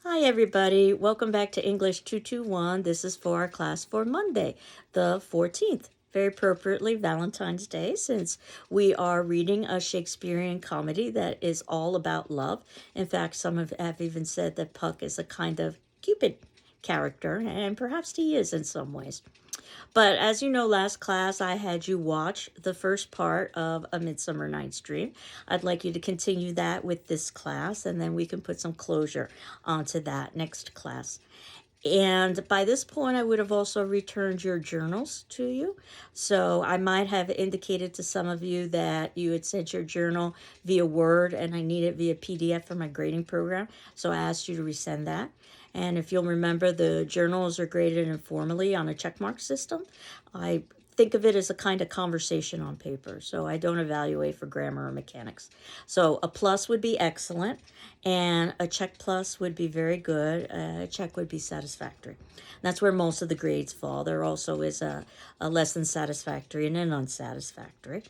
Hi, everybody. Welcome back to English 221. This is for our class for Monday, the 14th. Very appropriately, Valentine's Day, since we are reading a Shakespearean comedy that is all about love. In fact, some have even said that Puck is a kind of Cupid character, and perhaps he is in some ways. But as you know, last class I had you watch the first part of A Midsummer Night's Dream. I'd like you to continue that with this class, and then we can put some closure onto that next class. And by this point, I would have also returned your journals to you. So I might have indicated to some of you that you had sent your journal via Word and I need it via PDF for my grading program. So I asked you to resend that. And if you'll remember, the journals are graded informally on a checkmark system. I think of it as a kind of conversation on paper. So I don't evaluate for grammar or mechanics. So a plus would be excellent, and a check plus would be very good. A check would be satisfactory. That's where most of the grades fall. There also is a less than satisfactory and an unsatisfactory.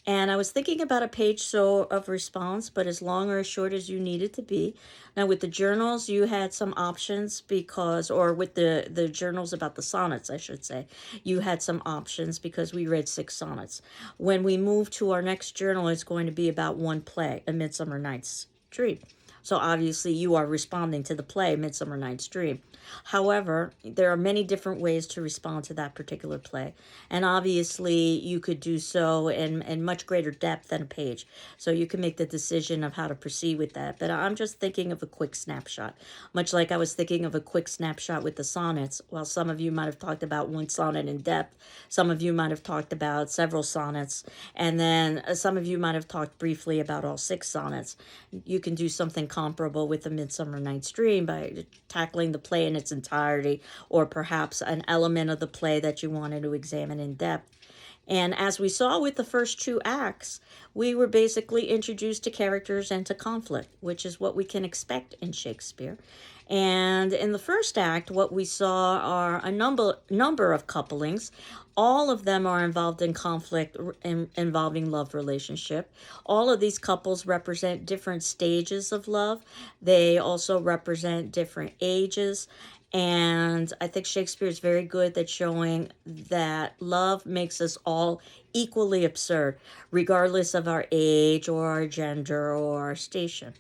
And I was thinking about a page so of response, but as long or as short as you need it to be. Now with the journals, you had some options because, or with the journals about the sonnets, I should say, you had some options because we read 6 sonnets. When we move to our next journal, it's going to be about one play, A Midsummer Night's Dream. So obviously you are responding to the play Midsummer Night's Dream. However, there are many different ways to respond to that particular play. And obviously you could do so in much greater depth than a page. So you can make the decision of how to proceed with that. But I'm just thinking of a quick snapshot. Much like I was thinking of a quick snapshot with the sonnets. While some of you might have talked about one sonnet in depth, some of you might have talked about several sonnets, and then some of you might have talked briefly about all 6 sonnets. You can do something comparable with A Midsummer Night's Dream by tackling the play in its entirety, or perhaps an element of the play that you wanted to examine in depth. And as we saw with the first 2 acts, we were basically introduced to characters and to conflict, which is what we can expect in Shakespeare. And in the first act, what we saw are a number of couplings. All of them are involved in conflict involving love relationship. All of these couples represent different stages of love. They also represent different ages. And I think Shakespeare is very good at showing that love makes us all equally absurd, regardless of our age or our gender or our station.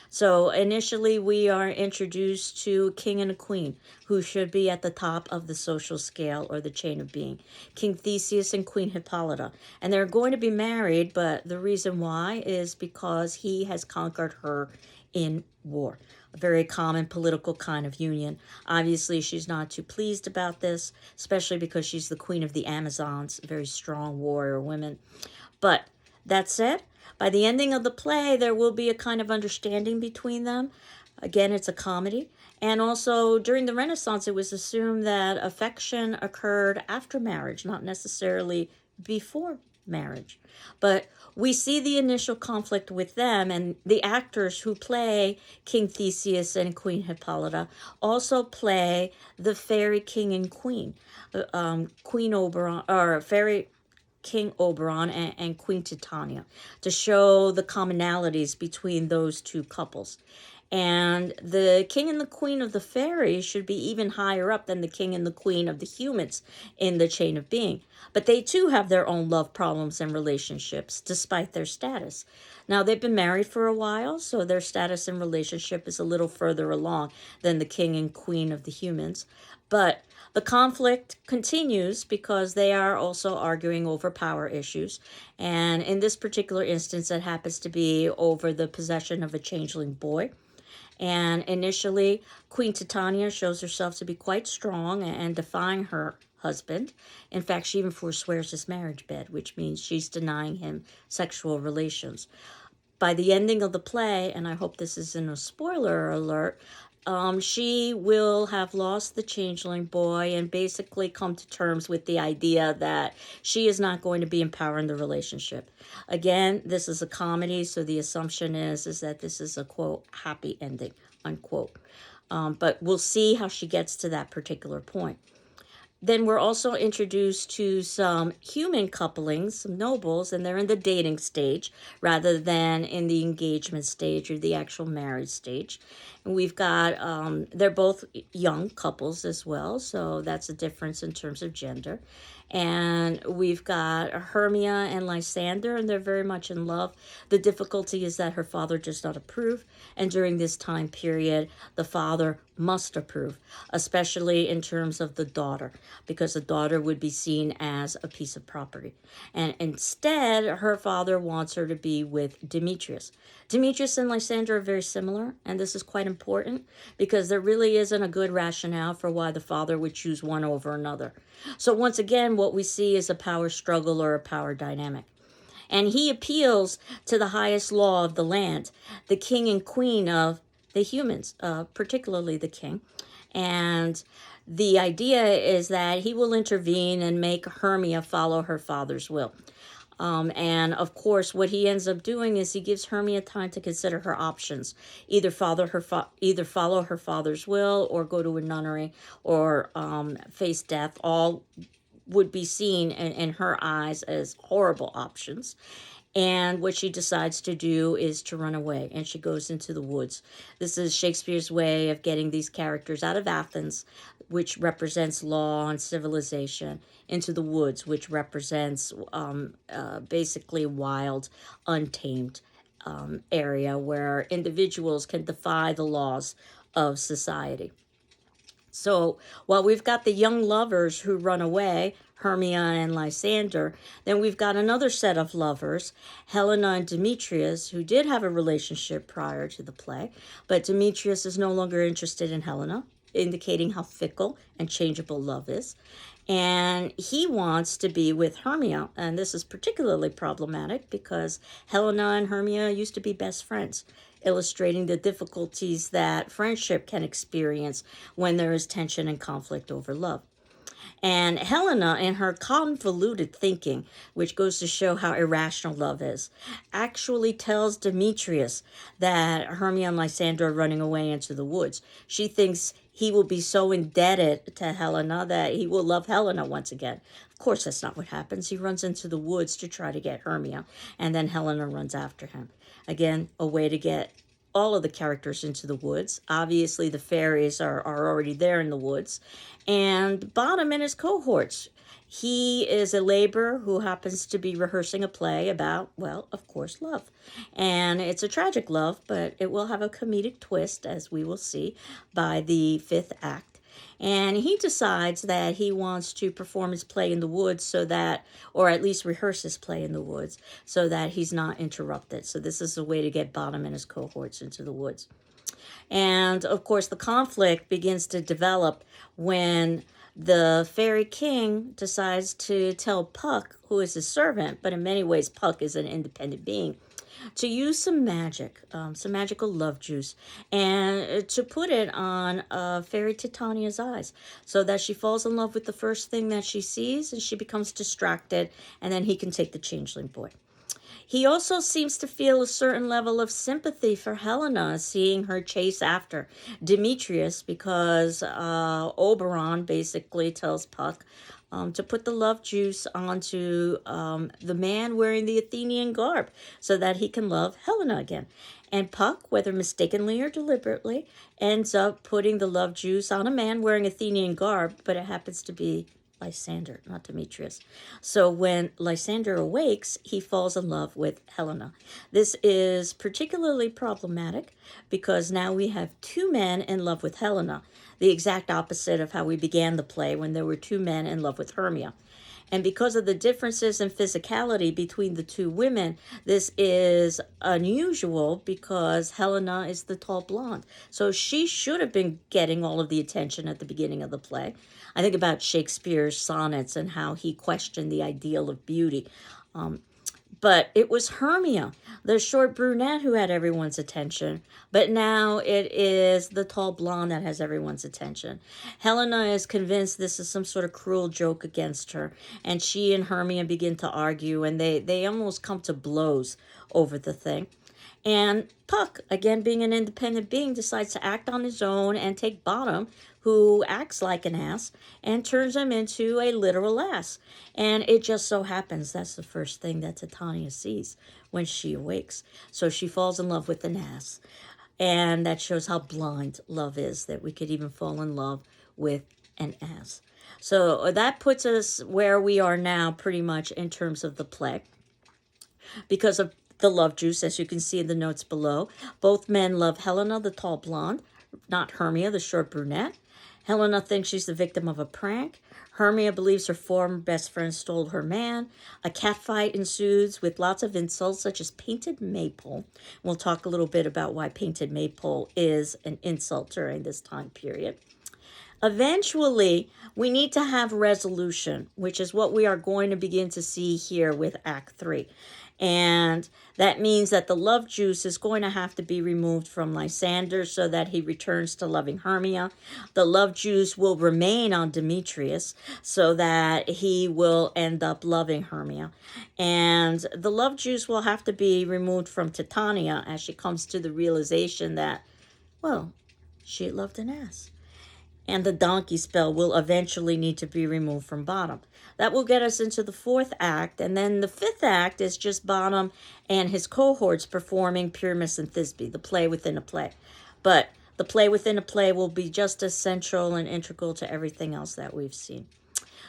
So initially, we are introduced to a king and a queen who should be at the top of the social scale or the chain of being. King Theseus and Queen Hippolyta. And they're going to be married, but the reason why is because he has conquered her in war. A very common political kind of union. Obviously, she's not too pleased about this, especially because she's the queen of the Amazons, very strong warrior women. But that said, by the ending of the play, there will be a kind of understanding between them. Again, it's a comedy. And also, during the Renaissance, it was assumed that affection occurred after marriage, not necessarily before marriage. But we see the initial conflict with them, and the actors who play King Theseus and Queen Hippolyta also play the fairy king and queen. Queen Oberon, or fairy King Oberon and Queen Titania, to show the commonalities between those 2 couples. And the king and the queen of the fairies should be even higher up than the king and the queen of the humans in the chain of being. But they too have their own love problems and relationships, despite their status. Now, they've been married for a while, so their status and relationship is a little further along than the king and queen of the humans. But the conflict continues because they are also arguing over power issues. And in this particular instance, it happens to be over the possession of a changeling boy. And initially, Queen Titania shows herself to be quite strong and defying her husband. In fact, she even forswears his marriage bed, which means she's denying him sexual relations. By the ending of the play, and I hope this isn't a spoiler alert, she will have lost the changeling boy and basically come to terms with the idea that she is not going to be in power in the relationship. Again, this is a comedy, so the assumption is that this is a, quote, happy ending, unquote. But we'll see how she gets to that particular point. Then we're also introduced to some human couplings, some nobles, and they're in the dating stage rather than in the engagement stage or the actual marriage stage. And we've got, they're both young couples as well, so that's a difference in terms of gender. And we've got Hermia and Lysander, and they're very much in love. The difficulty is that her father does not approve, and during this time period, the father must approve, especially in terms of the daughter, because the daughter would be seen as a piece of property. And instead, her father wants her to be with Demetrius. Demetrius and Lysander are very similar, and this is quite important because there really isn't a good rationale for why the father would choose one over another. So once again, what we see is a power struggle or a power dynamic. And he appeals to the highest law of the land, the king and queen of the humans, particularly the king. And the idea is that he will intervene and make Hermia follow her father's will. And of course, what he ends up doing is he gives Hermia time to consider her options, either follow her father's will, or go to a nunnery, or face death. All would be seen in her eyes as horrible options. And what she decides to do is to run away, and she goes into the woods. This is Shakespeare's way of getting these characters out of Athens, which represents law and civilization, into the woods, which represents basically wild, untamed area where individuals can defy the laws of society. So while we've got the young lovers who run away, Hermia and Lysander, then we've got another set of lovers, Helena and Demetrius, who did have a relationship prior to the play, but Demetrius is no longer interested in Helena, indicating how fickle and changeable love is. And he wants to be with Hermia, and this is particularly problematic because Helena and Hermia used to be best friends, illustrating the difficulties that friendship can experience when there is tension and conflict over love. And Helena, in her convoluted thinking, which goes to show how irrational love is, actually tells Demetrius that Hermia and Lysander are running away into the woods. She thinks he will be so indebted to Helena that he will love Helena once again. Of course, that's not what happens. He runs into the woods to try to get Hermia, and then Helena runs after him. Again, a way to get all of the characters into the woods. Obviously, the fairies are already there in the woods. And Bottom and his cohorts. He is a laborer who happens to be rehearsing a play about, well, of course, love. And it's a tragic love, but it will have a comedic twist, as we will see by the fifth act. And he decides that he wants to perform his play in the woods so that, or at least rehearse his play in the woods, so that he's not interrupted. So this is a way to get Bottom and his cohorts into the woods. And of course, the conflict begins to develop when the fairy king decides to tell Puck, who is his servant, but in many ways Puck is an independent being, to use some magic, some magical love juice, and to put it on Fairy Titania's eyes so that she falls in love with the first thing that she sees and she becomes distracted, and then he can take the changeling boy. He also seems to feel a certain level of sympathy for Helena, seeing her chase after Demetrius, because Oberon basically tells Puck to put the love juice onto the man wearing the Athenian garb so that he can love Helena again. And Puck, whether mistakenly or deliberately, ends up putting the love juice on a man wearing Athenian garb, but it happens to be Lysander, not Demetrius. So when Lysander awakes, he falls in love with Helena. This is particularly problematic because now we have two men in love with Helena, the exact opposite of how we began the play when there were two men in love with Hermia. And because of the differences in physicality between the two women, this is unusual because Helena is the tall blonde. So she should have been getting all of the attention at the beginning of the play. I think about Shakespeare's sonnets and how he questioned the ideal of beauty. But it was Hermia, the short brunette, who had everyone's attention. But now it is the tall blonde that has everyone's attention. Helena is convinced this is some sort of cruel joke against her. And she and Hermia begin to argue, and they almost come to blows over the thing. And Puck, again being an independent being, decides to act on his own and take Bottom, who acts like an ass, and turns him into a literal ass. And it just so happens that's the first thing that Titania sees when she awakes. So she falls in love with an ass. And that shows how blind love is, that we could even fall in love with an ass. So that puts us where we are now pretty much in terms of the play. Because of the love juice, as you can see in the notes below, both men love Helena, the tall blonde, not Hermia, the short brunette. Helena thinks she's the victim of a prank. Hermia believes her former best friend stole her man. A catfight ensues with lots of insults, such as painted maypole. We'll talk a little bit about why painted maypole is an insult during this time period. Eventually, we need to have resolution, which is what we are going to begin to see here with Act 3. And that means that the love juice is going to have to be removed from Lysander so that he returns to loving Hermia. The love juice will remain on Demetrius so that he will end up loving Hermia. And the love juice will have to be removed from Titania as she comes to the realization that, well, she loved an ass. And the donkey spell will eventually need to be removed from Bottom. That will get us into the fourth act, and then the fifth act is just Bottom and his cohorts performing Pyramus and Thisbe, the play within a play. But the play within a play will be just as central and integral to everything else that we've seen.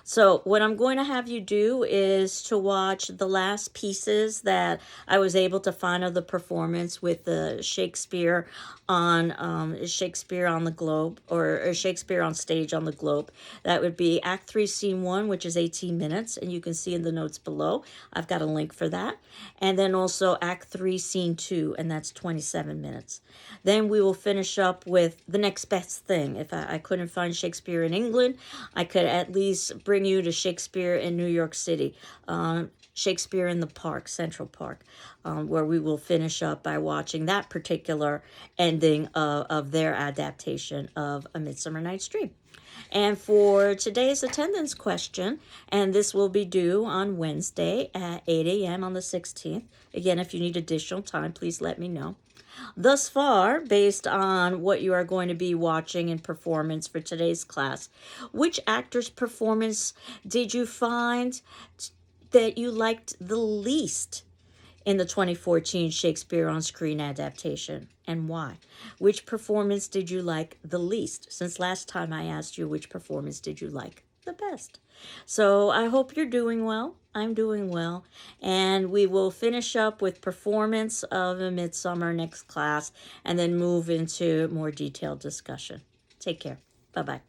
So what I'm going to have you do is to watch the last pieces that I was able to find of the performance with the Shakespeare on the Globe, or Shakespeare on stage on the Globe. That would be Act 3, Scene 1, which is 18 minutes, and you can see in the notes below. I've got a link for that. And then also Act 3, Scene 2, and that's 27 minutes. Then we will finish up with the next best thing. If I couldn't find Shakespeare in England, I could at least bring you to Shakespeare in New York City, Shakespeare in the Park, Central Park, where we will finish up by watching that particular ending of their adaptation of A Midsummer Night's Dream. And for today's attendance question, and this will be due on Wednesday at 8 a.m. on the 16th. Again, if you need additional time, please let me know. Thus far, based on what you are going to be watching in performance for today's class, which actor's performance did you find that you liked the least in the 2014 Shakespeare on Screen adaptation, and why? Which performance did you like the least? Since last time I asked you which performance did you like the best. So I hope you're doing well. I'm doing well. And we will finish up with performance of A Midsummer next class and then move into more detailed discussion. Take care. Bye-bye.